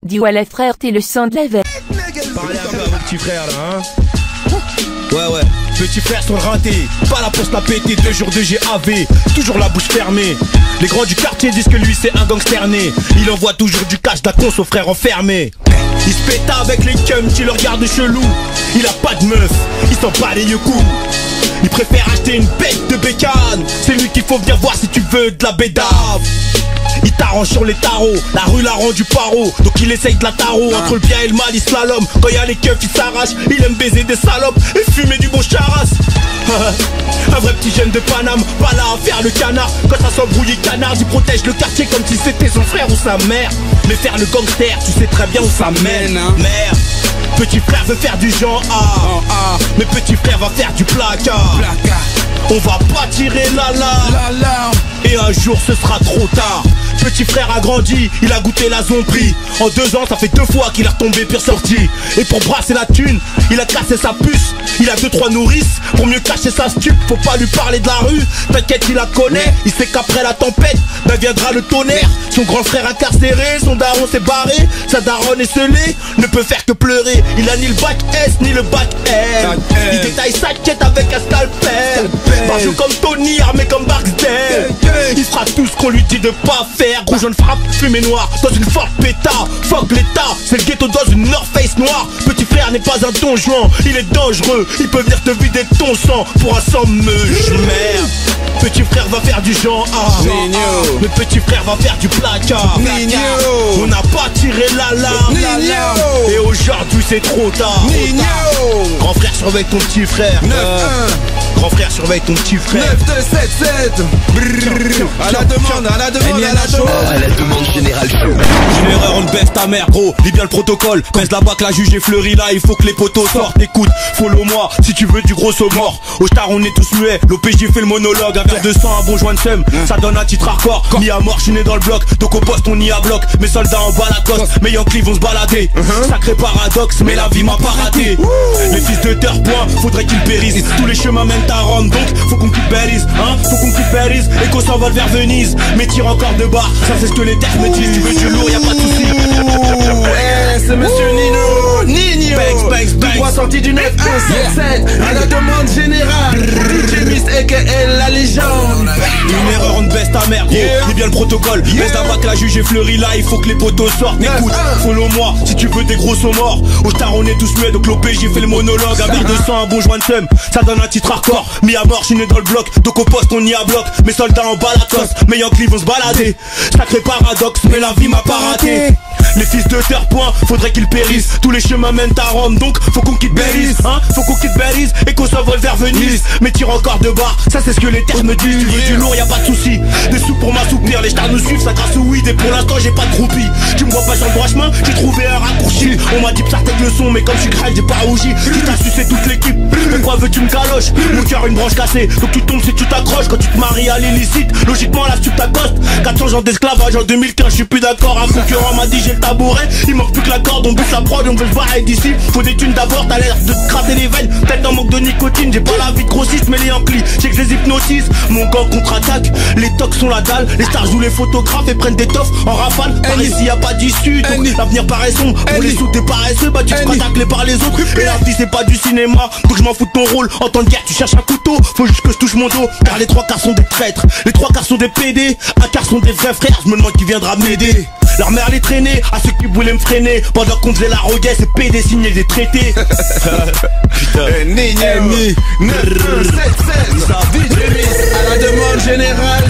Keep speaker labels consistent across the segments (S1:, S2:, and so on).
S1: Dis ouais frère, t'es le sang de la veille.
S2: Parlez un peu à vos petits frères là, hein. Ouais, petit frère sont ratés, pas la poste à péter, 2 jours de GAV, toujours la bouche fermée. Les grands du quartier disent que lui c'est un gangster né. Il envoie toujours du cash d'un aux frères enfermés. Il se pète avec les cums qui le regardent chelou. Il a pas de meuf, il s'en bat les coups. Il préfère acheter une bête de bécane. C'est lui qu'il faut venir voir si tu veux de la bédave. Il t'arrange sur les tarots, la rue l'a rendu paro. Donc il essaye de la tarot, entre le bien et le mal il slalom. Quand y a les keufs il s'arrache, il aime baiser des salopes et fumer du bon charas. Un vrai petit jeune de Paname, pas là à faire le canard. Quand ça s'embrouille canard, il protège le quartier comme si c'était son frère ou sa mère. Mais faire le gangster, tu sais très bien où ça mène, hein. Merde, petit frère veut faire du genre A, mais petit frère va faire du placard. On va pas tirer l'alarme, et un jour ce sera trop tard. Petit frère a grandi, il a goûté la zombie. En 2 ans ça fait 2 fois qu'il est retombé pire sorti. Et pour brasser la thune, il a cassé sa puce. Il a 2-3 nourrices pour mieux cacher sa stup. Faut pas lui parler de la rue, t'inquiète il la connaît. Il sait qu'après la tempête, ben viendra le tonnerre. Son grand frère incarcéré, son daron s'est barré. Sa daronne est scellée, ne peut faire que pleurer. Il a ni le bac S ni le bac L. Il détaille sa quête avec un scalpel. Barjou comme Tony, armé comme Barksdale. Il fera tout ce qu'on lui dit de pas faire. Gros jaune frappe, fumée noire, dans une forte pétard. Fuck l'état, c'est le ghetto dans une North Face noire. Petit frère n'est pas un don Juan, il est dangereux. Il peut venir te vider ton sang pour un sang meuche. Merde, petit frère va faire du genre A, mais petit frère va faire du placard. On n'a pas tiré l'alarme, et aujourd'hui c'est trop tard. Grand frère surveille ton petit frère. Grand frère surveille ton petit frère.
S3: 9277. À la demande, à la demande, à la demande.
S4: À la demande générale show.
S2: Général, on baisse ta mère gros, lis bien le protocole. Baisse la bac, la juge est fleurie là, il faut que les poteaux sortent. Écoute, follow-moi si tu veux du gros saut mort. Au star on est tous muets, l'OPJ fait le monologue. Un verre de sang, un bon joint de seum, ça donne un titre hardcore. Mis à mort, je suis né dans le bloc, donc au poste on y a bloc. Mes soldats en bas la coste, mes Yankees vont se balader. Sacré paradoxe, mais la vie m'a pas raté. Les fils de terre point, faudrait qu'ils périssent. Tous les chemins mènent à Rome, donc faut qu'on quitte Belize, hein. Faut qu'on quitte Belize et qu'on s'envole vers Venise. Mais tire encore de bas, ça c'est ce que les terres me disent. Tu veux du lourd, y'a pas de soucis.
S3: C'est monsieur Nino
S2: Banks,
S3: tout droit sorti du 9177. À la demande générale, DJ Mist aka la légende.
S2: Une erreur, on ne baisse ta mère gros, lis bien le protocole. Baisse la bac, la juge est fleurie là, il faut que les poteaux sortent. Écoute, follow-moi si tu veux des gros sauts morts. Au star on est tous muets, donc l'OPJ fait le monologue. Un verre de sang, un bon joint de seum, ça donne un titre hardcore. Mis à mort, je suis né dans le bloc, donc au poste on y a bloc. Mes soldats en bas la coste, mes Yankees vont se balader. Sacré paradoxe, mais la vie m'a pas raté. Les fils de terre point, faudrait qu'ils périssent. Tous les chemins mènent à Rome, donc faut qu'on quitte Belize, hein. Faut qu'on quitte Belize et qu'on s'envole vers Venise. Mais tire encore de bas, ça c'est ce que les terres me disent. Tu veux du lourd, y'a pas de soucis. Des sous pour m'assoupir, les stars nous suivent, ça grâce au weed. Et pour l'instant j'ai pas de groupie. Tu me vois pas sur le droit chemin, j'ai trouvé un raccourci. On m'a dit que ça tête le son, mais comme je suis grave j'ai pas rougi. Tu t'as sucé toute l'équipe, pourquoi veux-tu me galoches? Mon cœur une branche cassée, donc tu tombes si tu t'accroches. Quand tu te maries à l'illicite, logiquement la stup t'accoste. 400 ans d'esclavage en 2015, je suis plus d'accord. Un concurrent m'a dit j'ai le tabouret, il manque plus que la corde, on bouge la prod, on veut se barrer d'ici. Faut des thunes d'abord, t'as l'air de te gratter les veines. Peut-être un manque de nicotine, j'ai pas la vie de grossiste, mais les Yankees, j'ai que je les hypnotise. Mon gang contre-attaque, les tocs sont la dalle. Les stars jouent les photographes et prennent des toffes en rafale. Par ici y'a pas d'issue, donc l'avenir paraît sombre. Pour les sous t'es paresseux, bah tu te feras tacler par les autres. Et la vie c'est pas du cinéma, donc je m'en fous de ton rôle. En temps de guerre tu cherches un couteau, faut juste que je touche mon dos. Car les 3 quarts sont des traîtres, les 3 quarts sont des PD. Un quart sont des vrais frères, je me demande qui viendra m'aider. Leur mère les traînait, à ceux qui voulaient me freiner. Pendant qu'on faisait la roguette, c'est PD signer des traités. Putain.
S3: Nini 9177. À la demande générale.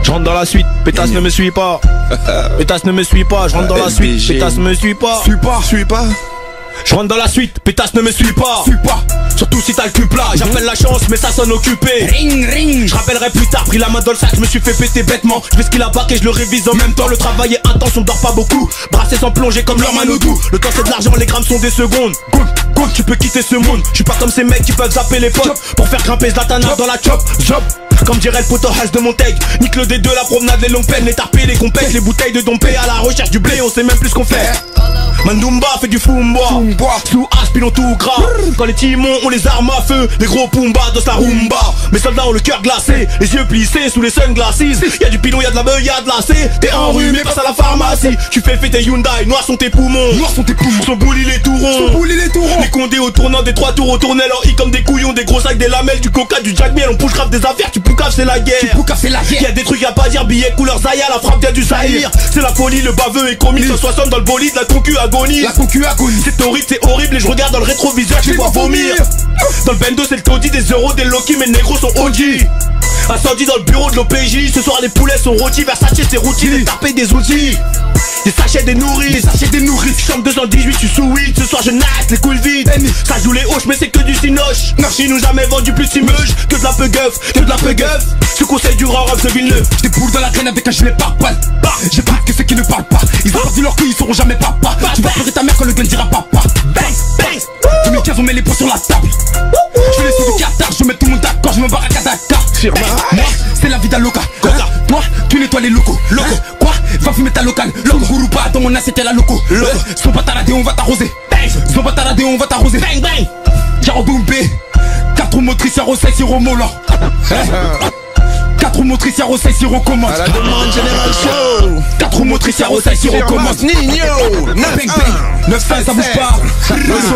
S2: Je rentre dans la suite, pétasse ne me suit pas. Pétasse ne me suit pas, je rentre dans la suite, pétasse ne me suit pas.
S3: Suis pas.
S2: Je rentre dans la suite, pétasse ne me suit pas. Surtout si t'as le cul plat, j'appelle la chance mais ça sonne occupé. Ring. Je rappellerai plus tard, pris la main dans le sac, je me suis fait péter bêtement. Je fais ce qu'il a bac et je le révise en même temps. Le travail est intense, on dort pas beaucoup. Brassé sans plonger comme leur Manodou. Le temps c'est de l'argent, les grammes sont des secondes. Good, tu peux quitter ce monde. Je suis pas comme ces mecs qui peuvent zapper les potes pour faire grimper Zlatana dans la chop. Comme dirait le poteau Has de Montaigne. Nique le D2, la promenade, les longues peines, les tarpés, les compètes, les bouteilles de dompé à la recherche du blé, on sait même plus ce qu'on fait. Mandumba fait du Fumba. Sous aspilon tout gras. Quand les timons ont les armes à feu, les gros Pumba de sa rumba. Mes soldats ont le cœur glacé, les yeux plissés sous les sunglasses. Y'a du pilon, y'a de la beuh, y'a de la C. T'es enrhumé, passe à la pharmacie. Tu fais fêter Hyundai, noirs sont tes poumons. Son boule il est tout rond. Les condés au tournant des 3 tours au tournel en I comme des couillons, des gros sacs, des lamelles, du coca, du jack miel. On pousse grave des affaires, tu poucaves c'est la guerre. Y'a des trucs à pas dire, billets couleur Zaya, la frappe vient du Zahir. C'est la folie, le baveux est commis. 160 dans le bolide, la concu agonie. C'est horrible et je regarde dans le rétroviseur, je vois vomir. Dans le bendo c'est le taudis, des euros, des Loki, mes négros sont OG. Incendie dans le bureau de l'OPJ, ce soir les poulets sont rôtis. Versace c'est routine, des tapés des outils. Des sachets des nourrices, chambre 218, je suis sous weed. Ce soir je nasse les couilles vides. Ça joue les hoches mais c'est que du cinoche. Ils nous jamais vendu plus imeuge que de la pegueuf. Ce conseil du rang de Villeneuve.
S4: J'étais boule dans la traîne avec un gilet pare-balles. J'ai pas que ceux qui ne parlent pas. Ils ont perdu leur couilles, ils seront jamais papa. Tu vas pleurer ta mère quand le gun dira papa. 2015 on met les points sur la table. Je fais les sous de Qatar, je mets tout le monde d'accord, je me barre à Kadaka. Moi, c'est la vie d'Aloca. Toi, tu nettoies les locaux. Quoi? Va fumer ta locale. L'homme roule pas dans mon assiette, la loco. Son bataradé, on va t'arroser. Bang bang. Jaro Doumbé. 4 roues motrices, Yaro 6, Siro Mola. 4 roues motrices, Yaro 6, Siro commence.
S3: À la demande générale show.
S4: 4 roues motrices, Yaro 6, Siro commence.
S3: Nino
S4: 9-5, ça bouge pas.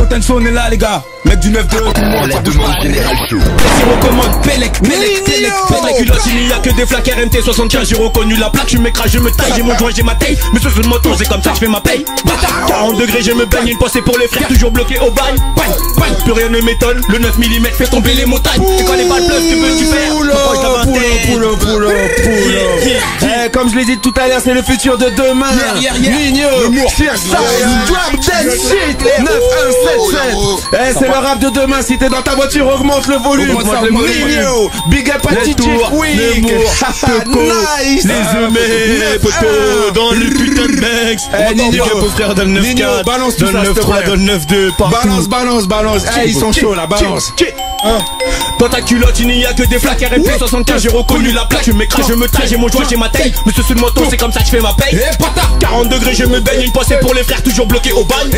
S4: Tension, on est là les gars. Mec du 9-2, tout le monde, ça bouge pas. Siro commande, Pelec.
S2: Pour ta culotte il n'y a que des flaques RMT 75. J'ai reconnu la plaque, je m'écrase, je me taille. J'ai mon joint, j'ai ma taille. Mais ce sur le moto, c'est comme ça que je fais ma paye. 40 degrés, je me baigne. Une pensée pour les frères, toujours bloqués au bail. Plus rien ne m'étonne. Le 9 mm fait tomber les montagnes. Et quand les balles pleuvent, que veux-tu faire?
S3: Comme je l'ai dit tout à l'heure, c'est le futur de demain. Nino, drop that shit 9177. C'est le rap de demain. Si t'es dans ta voiture, augmente le volume. Nino, big up à DJ Quick. Nice.
S2: Les humés, poteau, dans le putain de Banks. Nino, frère dans le 9-4,
S3: balance
S2: dans le 9-3, dans le 9-2, partout.
S3: Balance. Ils sont chauds là, balance.
S2: Dans ta culotte il n'y a que des flaques RMP 75. J'ai reconnu la plaque, je m'écrase, je me taille. J'ai mon joint, j'ai ma taille. Mais ce sur le moto, c'est comme ça que je fais ma paye. 40 degrés, je me baigne. Une pensée pour les frères, toujours bloqués au bagne.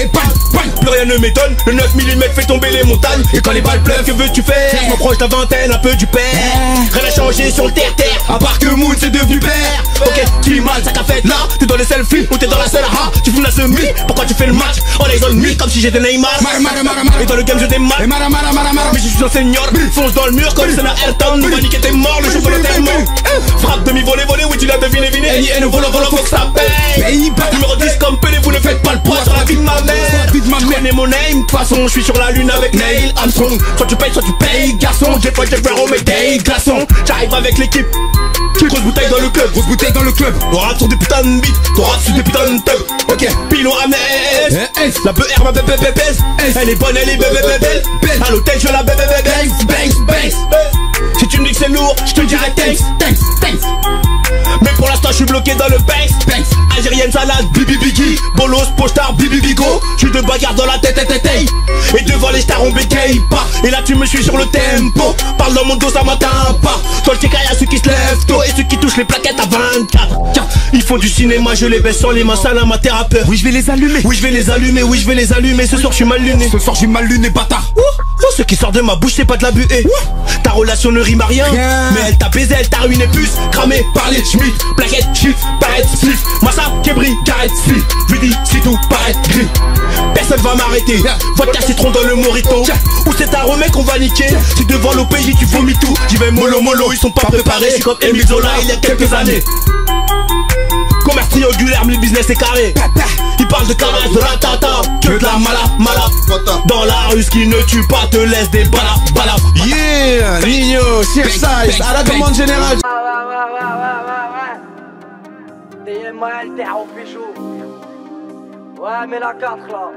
S2: Plus rien ne m'étonne. Le 9 mm fait tomber les montagnes. Et quand les balles pleuvent, que veux-tu faire? Je m'approche de la vingtaine, un peu du père. Rien n'a changé sur le terre-terre, à part que Moon c'est devenu père. Ok, qui mal, ça qu'a fait là? T'es dans les selfies ou t'es dans la salle? Tu fumes la semi, pourquoi tu fais le match? On les zone nuit comme si j'étais Neymar. Et dans le game je démarre. Mais je suis un senior, fonce dans le mur comme c'est la Ayrton. Nous va niquer t'es mort, le jour de l'enterrement. Frappe demi-volée, oui tu l'as deviné. Et le volant, faut que ça paye. Numéro 10 comme Pelé, vous ne faites pas le poids sur la vie de ma mère. Tu connais mon name, de toute façon je suis sur la lune avec Neil Armstrong. Soit tu payes, garçon. J'ai pas Jeffrey Day, glaçon. J'arrive avec l'équipe. Grosse bouteille dans le club. On rate sur des putains de beats, on rate sur des putains de tubs. Ok, pilon Amès. La BR ma bébé. Elle est bonne, elle est belle. À l'hôtel je la bébé. Banks. Si tu me dis que c'est lourd, je te dirai thanks. Mais pour l'instant je suis bloqué dans le Banks. Algérienne salade, bibi biggie. Bolos, postar, bibi bigo. J'suis de bagarre dans la tête. Et devant les stars on bégaye pas. Et là tu me suis sur le tempo. Parle dans mon dos ça m'atteint pas. Dans le TK y'a ceux qui se lèvent tôt. Et ceux qui touchent les plaquettes à 24. Ils font du cinéma, je les baisse sans les mains, ça la mater à peur.
S4: Oui je vais les allumer.
S2: Ce soir je suis mal luné.
S4: Bâtard.
S2: Ce qui sort de ma bouche c'est pas de la buée. Ta relation ne rime à rien. Mais elle t'a baisé, elle t'a ruiné plus. Cramé par les Schmitt. Plaquette, chiffre, paraître spliff. Massa, Kébri, carrette, slip. Je lui dis si tout paraît gris. Personne va m'arrêter. Vodka citron dans le morito. Ou c'est un remède qu'on va niquer. Si devant l'OPJ tu vomis tout. J'y vais mollo, ils sont pas préparés. Je suis comme Emile Zola il y a quelques années. Commerce triangulaire, mais le business est carré. Il parle de carrage, de ratata. Que de la mala. Dans la rue, ce qui ne tue pas te laisse des balas.
S3: Yeah, Nino, size, à la demande générale.
S5: TMAL, terre au pécho. Ouais, mais la 4 là.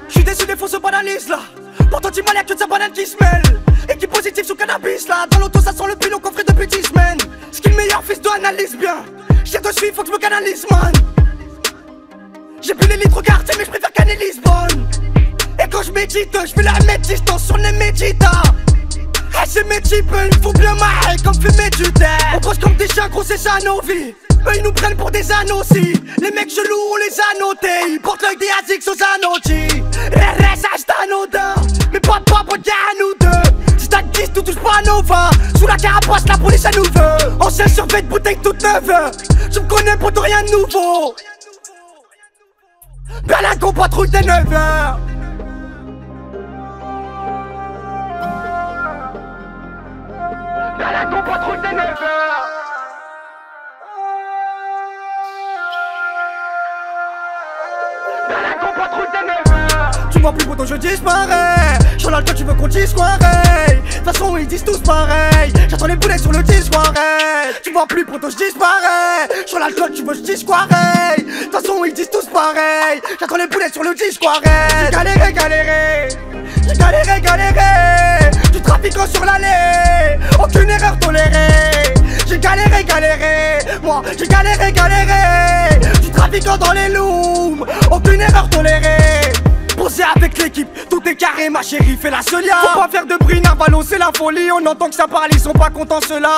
S5: J'suis déçu des fausses banalises là. Pourtant tu m'as l'air que de sa banane qui se mêle. Et qui positif sous cannabis là. Dans l'auto ça sent le pilon coffré depuis 10 semaines. Ce qui est le meilleur fils de analyse bien. J'ai dessus, faut que je me canalise man. J'ai plus les litres au quartier mais je préfère canner Lisbonne. Et quand je médite, je fais la mettre distance sur les méditas. C'est mes types, il faut bien marrer comme fumer du terre. On pose comme des chats Tiens gros c'est ça nos vies. Eux ils nous prennent pour des aussi. Les mecs chelous on les a notés. Ils portent l'œil des Asics aux anotis. RSH d'anodin. Mais pas de pape, y'a à nous deux. Si t'as de guise, tout touche pas à nos vins. Sous la carapace, la police elle nous veut. Ancien survêt de bouteille toute neuve. Je me connais pour rien de nouveau. Berlingot patrouille des 9h. Berlingot patrouille des 9h. Tu vois plus pour ton jeu disparais. Sur l'alcool tu veux qu'on dise quoi. De toute façon ils disent tous pareil. J'attends les boulets sur le disque arrête. Tu vois plus pour ton je disparais. Sur l'alcool tu veux je dise quoi. De toute façon ils disent tous pareil. J'attends les boulets sur le disque arrête. J'ai galéré. J'ai galéré. Du trafiquant sur l'allée. Aucune erreur tolérée. J'ai galéré. Moi j'ai galéré. Du trafiquant dans les looms. Aucune erreur tolérée. Posé avec l'équipe, tout est carré ma chérie, fais la seule. Faut pas faire de bruit, Narvalo c'est la folie. On entend que ça parle, ils sont pas contents ceux-là.